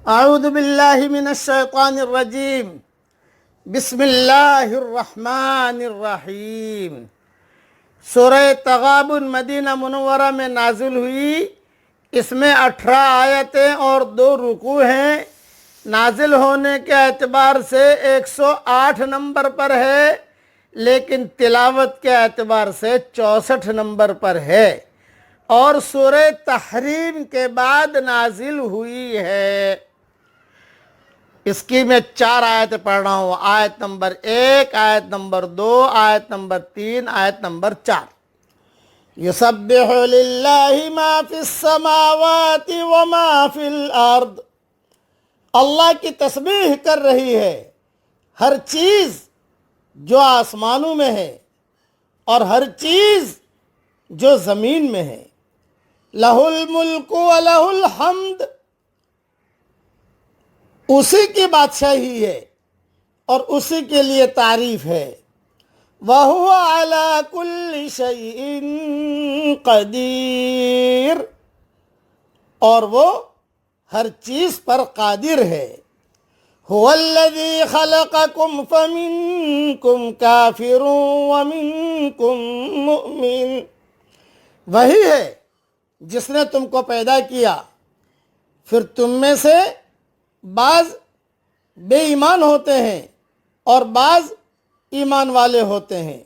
اعوذ باللہ من الشیطان الرجیم بسم اللہ الرحمن الرحیم۔ سورہ تغابن مدینہ منورہ میں نازل ہوئی۔ اس میں 18 آیتیں اور 2 رکوع ہیں۔ نازل ہونے کے اعتبار سے 108 نمبر پر ہے، لیکن تلاوت کے اعتبار سے 64 نمبر پر ہے، اور سورہ تحریم کے بعد نازل ہوئی ہے۔ اس کی میں 4 آیتیں پڑھ رہا ہوں۔ آیت نمبر 1، آیت نمبر 2، آیت نمبر 3، آیت نمبر 4۔ یسبح للہ ما فی السماوات وما فی الارض۔ اللہ کی تسبیح کر رہی ہے ہر چیز جو آسمانوں میں ہے اور ہر چیز جو زمین میں ہے۔ لہ الملک ولہ الحمد، اسی کی بادشاہی ہے اور اسی کے لیے تعریف ہے۔ وَهُوَ عَلَى كُلِّ شَيْءٍ قَدِيرٌ، اور وہ ہر چیز پر قادر ہے۔ هُوَ الَّذِي خَلَقَكُمْ فَمِنْكُمْ كَافِرٌ وَمِنْكُمْ مُؤْمِنٌ، وہی ہے جس نے تم کو پیدا کیا، پھر تم میں سے بعض بے ایمان ہوتے ہیں اور بعض ایمان والے ہوتے ہیں۔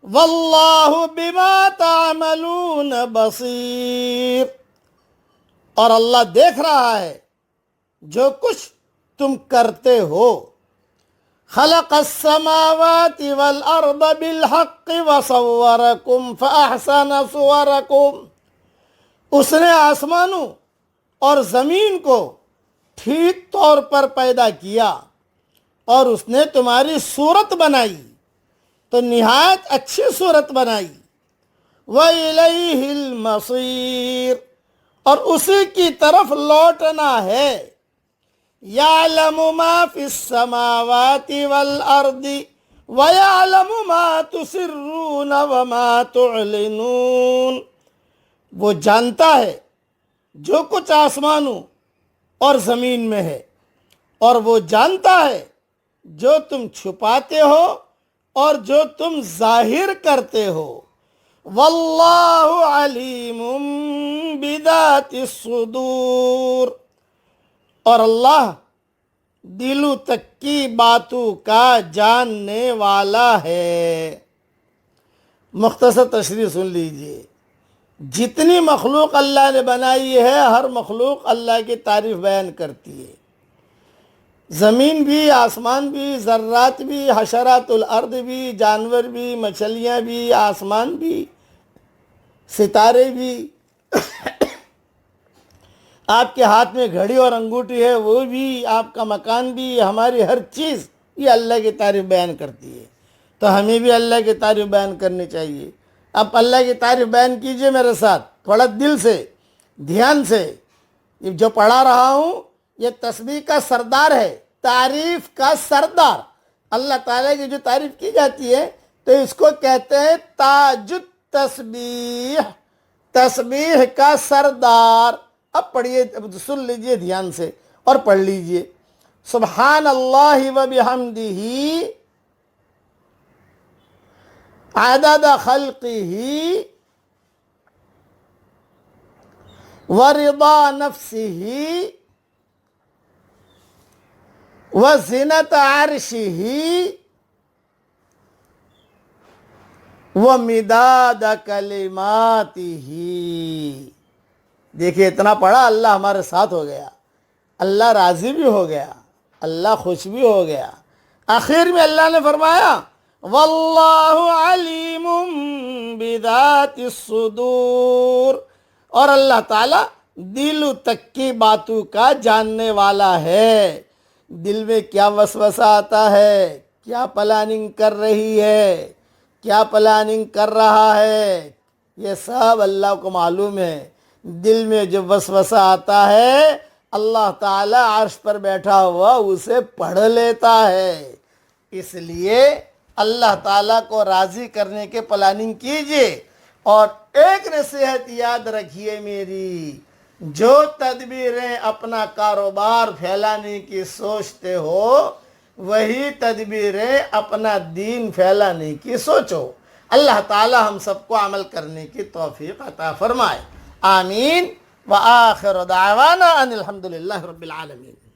واللہ بما تعملون بصیر، اور اللہ دیکھ رہا ہے جو کچھ تم کرتے ہو۔ خلق السماوات والارض بالحق وصورکم فاحسن صورکم، اس نے آسمانوں اور زمین کو ٹھیک طور پر پیدا کیا اور اس نے تمہاری صورت بنائی تو نہایت اچھی صورت بنائی۔ وَإِلَيْهِ الْمَصِيرُ، اور اسی کی طرف لوٹنا ہے۔ يَعْلَمُ مَا فِي السَّمَاوَاتِ وَالْأَرْضِ وَيَعْلَمُ مَا تُسِرُّونَ وَمَا تُعْلِنُونَ، وہ جانتا ہے جو کچھ آسمانوں اور زمین میں ہے، اور وہ جانتا ہے جو تم چھپاتے ہو اور جو تم ظاہر کرتے ہو۔ واللہ علیم بذات الصدور، اور اللہ دلوں تک کی باتوں کا جاننے والا ہے۔ مختصر تشریح سن لیجئے۔ جتنی مخلوق اللہ نے بنائی ہے، ہر مخلوق اللہ کی تعریف بیان کرتی ہے۔ زمین بھی، آسمان بھی، ذرات بھی، حشرات الارض بھی، جانور بھی، مچھلیاں بھی، آسمان بھی، ستارے بھی، آپ کے ہاتھ میں گھڑی اور انگوٹھی ہے وہ بھی، آپ کا مکان بھی، ہماری ہر چیز یہ اللہ کی تعریف بیان کرتی ہے۔ تو ہمیں بھی اللہ کی تعریف بیان کرنی چاہیے۔ اب اللہ کی تعریف بیان کیجئے میرے ساتھ، تھوڑا دل سے، دھیان سے۔ یہ جو پڑھا رہا ہوں یہ تسبیح کا سردار ہے، تعریف کا سردار۔ اللہ تعالیٰ کی جو تعریف کی جاتی ہے تو اس کو کہتے ہیں تاج التسبیح، تسبیح کا سردار۔ اب پڑھیے، سن لیجئے دھیان سے اور پڑھ لیجئے۔ سبحان اللہ و بحمدہ عدد خلقہ ورضا نفسہ وزنت عرشہ ومداد کلماتہ۔ دیکھیے اتنا پڑھا، اللہ ہمارے ساتھ ہو گیا، اللہ راضی بھی ہو گیا، اللہ خوش بھی ہو گیا۔ آخر میں اللہ نے فرمایا واللہ علیم بذات الصدور، اور اللہ تعالیٰ دل تک کی باتوں کا جاننے والا ہے۔ دل میں کیا وسوسہ آتا ہے، کیا پلاننگ کر رہی ہے، کیا پلاننگ کر رہا ہے، یہ سب اللہ کو معلوم ہے۔ دل میں جو وسوسہ آتا ہے اللہ تعالیٰ عرش پر بیٹھا ہوا اسے پڑھ لیتا ہے۔ اس لیے اللہ تعالیٰ کو راضی کرنے کے پلاننگ کیجئے۔ اور ایک نصیحت یاد رکھیے میری، جو تدبیریں اپنا کاروبار پھیلانے کی سوچتے ہو وہی تدبیریں اپنا دین پھیلانے کی سوچو۔ اللہ تعالی ہم سب کو عمل کرنے کی توفیق عطا فرمائے، آمین۔ وآخر دعوانا ان الحمدللہ رب العالمین۔